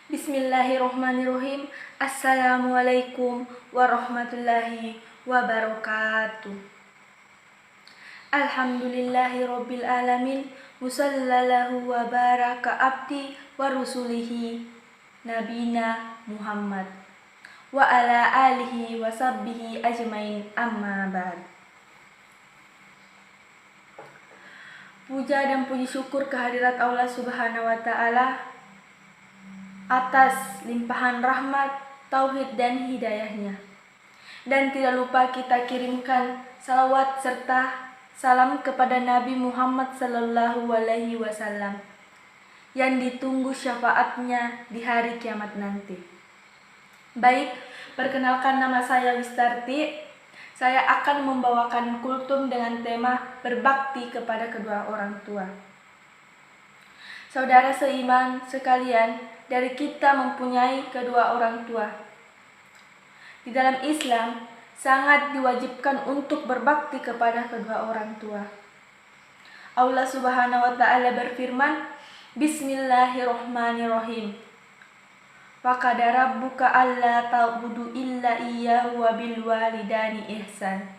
Bismillahirrohmanirrohim. Assalamualaikum warahmatullahi wabarakatuh. Alhamdulillahirabbil alamin. Musallallahu wa baraka abdi wa rusulihi nabina Muhammad wa ala alihi wa sahbihi ajmain, amma ba'd. Puja dan puji syukur kehadirat Allah Subhanahu wa taala atas limpahan rahmat, tauhid dan hidayahnya. Dan tidak lupa kita kirimkan salawat serta salam kepada Nabi Muhammad sallallahu alaihi wasallam yang ditunggu syafaatnya di hari kiamat nanti. Baik, perkenalkan, nama saya Wistarti. Saya akan membawakan kultum dengan tema berbakti kepada kedua orang tua. Saudara seiman sekalian, dari kita mempunyai kedua orang tua. Di dalam Islam, sangat diwajibkan untuk berbakti kepada kedua orang tua. Allah Subhanahu wa taala berfirman, Bismillahirrahmanirrahim. Wa qada rabbuka alla ta'budu illa iyyahu wa bil walidayni ihsan.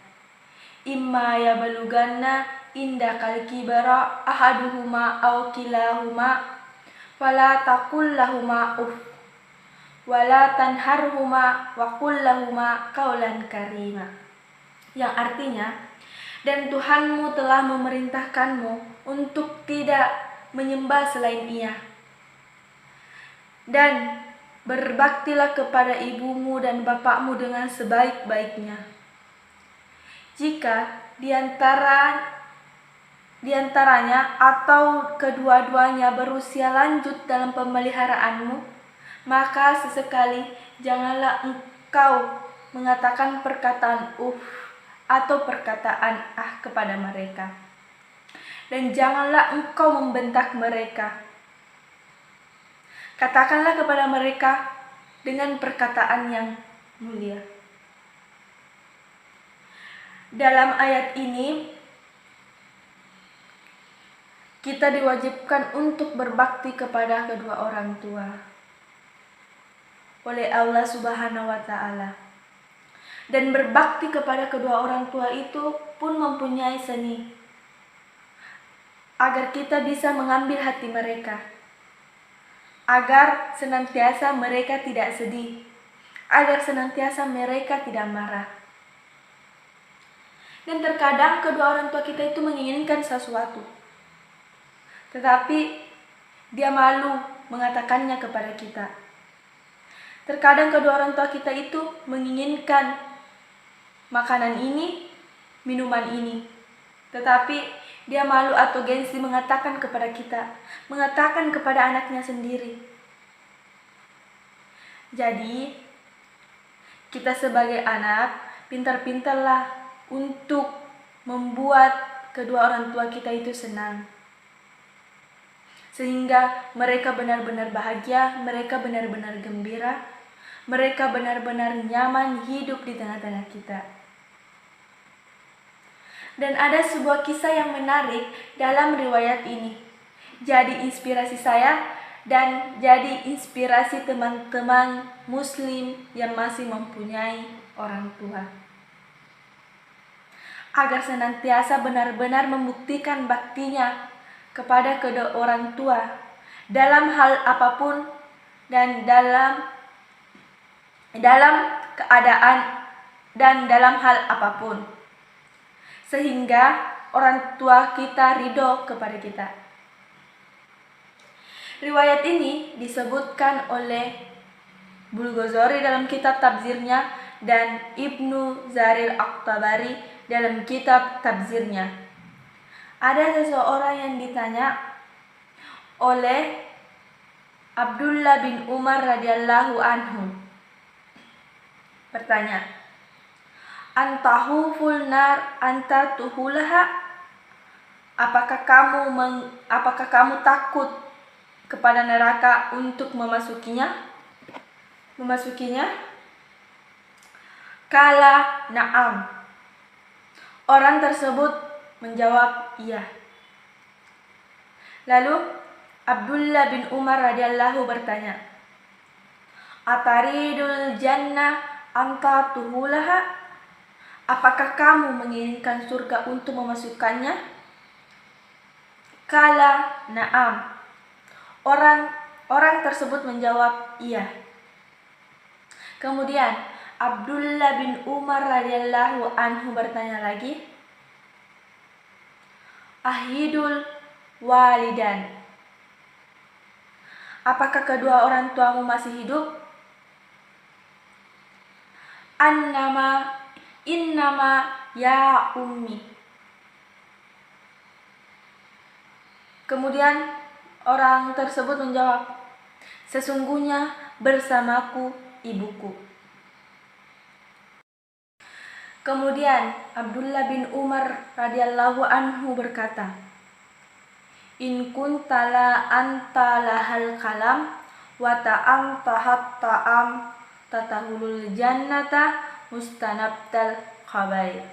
Imma yablughanna indakal kibara ahaduhuma aw kilahuma fala taqul lahuma uff wala tanharhuma wa qul lahuma qaulan karima. Yang artinya, dan Tuhanmu telah memerintahkanmu untuk tidak menyembah selain Ia, dan berbaktilah kepada ibumu dan bapakmu dengan sebaik-baiknya. Jika diantaranya atau kedua-duanya berusia lanjut dalam pemeliharaanmu, maka sesekali janganlah engkau mengatakan perkataan atau perkataan kepada mereka, dan janganlah engkau membentak mereka. Katakanlah kepada mereka dengan perkataan yang mulia. Dalam ayat ini, kita diwajibkan untuk berbakti kepada kedua orang tua oleh Allah Subhanahu wa taala. Dan berbakti kepada kedua orang tua itu pun mempunyai seni, agar kita bisa mengambil hati mereka, agar senantiasa mereka tidak sedih, agar senantiasa mereka tidak marah. Dan terkadang kedua orang tua kita itu menginginkan sesuatu, tetapi dia malu mengatakannya kepada kita. Terkadang kedua orang tua kita itu menginginkan makanan ini, minuman ini, tetapi dia malu atau gengsi mengatakan kepada kita, mengatakan kepada anaknya sendiri. Jadi, kita sebagai anak, pintar-pintarlah untuk membuat kedua orang tua kita itu senang, sehingga mereka benar-benar bahagia, mereka benar-benar gembira, mereka benar-benar nyaman hidup di tengah-tengah kita. Dan ada sebuah kisah yang menarik dalam riwayat ini, jadi inspirasi saya dan jadi inspirasi teman-teman muslim yang masih mempunyai orang tua, agar senantiasa benar-benar membuktikan baktinya kepada kedua orang tua dalam hal apapun dan dalam keadaan dan dalam hal apapun, sehingga orang tua kita ridho kepada kita. Riwayat ini disebutkan oleh Bulghazali dalam kitab tafsirnya dan Ibnu Jarir At-Tabari dalam kitab tafsirnya. Ada seseorang yang ditanya oleh Abdullah bin Umar radhiyallahu anhu. Bertanya, Antahu fulnar anta tuhulaha? Apakah kamu takut kepada neraka untuk memasukinya? Kala na'am. Orang tersebut menjawab iya. Lalu Abdullah bin Umar radhiyallahu bertanya, Ataridul jannah anta tuhulaha? Apakah kamu menginginkan surga untuk memasukkannya? Kala na'am. Orang tersebut menjawab iya. Kemudian Abdullah bin Umar radhiyallahu anhu bertanya lagi, Ahidul walidan, apakah kedua orang tuamu masih hidup? Innama ya ummi. Kemudian orang tersebut menjawab, sesungguhnya bersamaku ibuku. Kemudian Abdullah bin Umar radhiyallahu anhu berkata, In kuntala anta lahal kalam wa ta'am tahat ta'am tatahulul jannata mustanabtal khabair.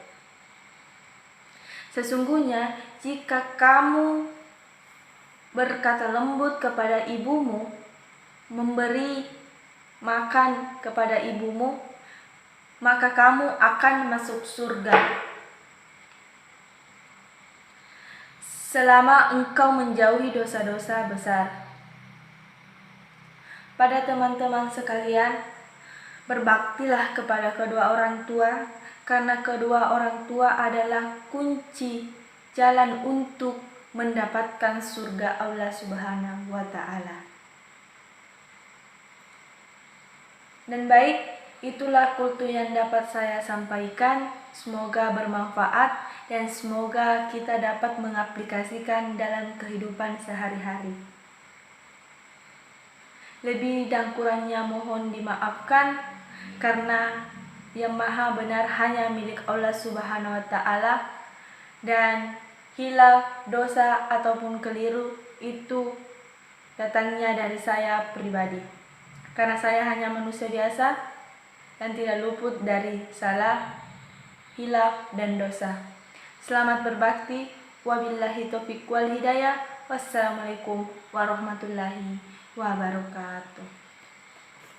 Sesungguhnya jika kamu berkata lembut kepada ibumu, memberi makan kepada ibumu, maka kamu akan masuk surga selama engkau menjauhi dosa-dosa besar. Pada teman-teman sekalian, berbaktilah kepada kedua orang tua, karena kedua orang tua adalah kunci jalan untuk mendapatkan surga Allah Subhanahu wa Ta'ala. Dan baik, itulah kultu yang dapat saya sampaikan. Semoga bermanfaat dan semoga kita dapat mengaplikasikan dalam kehidupan sehari-hari. Lebih dan kurangnya mohon dimaafkan, karena yang maha benar hanya milik Allah Subhanahu wa Ta'ala, dan hilaf, dosa ataupun keliru itu datangnya dari saya pribadi, karena saya hanya manusia biasa dan tidak luput dari salah, hilaf, dan dosa. Selamat berbakti. Wabillahi taufiq wal hidayah. Wassalamualaikum warahmatullahi wabarakatuh.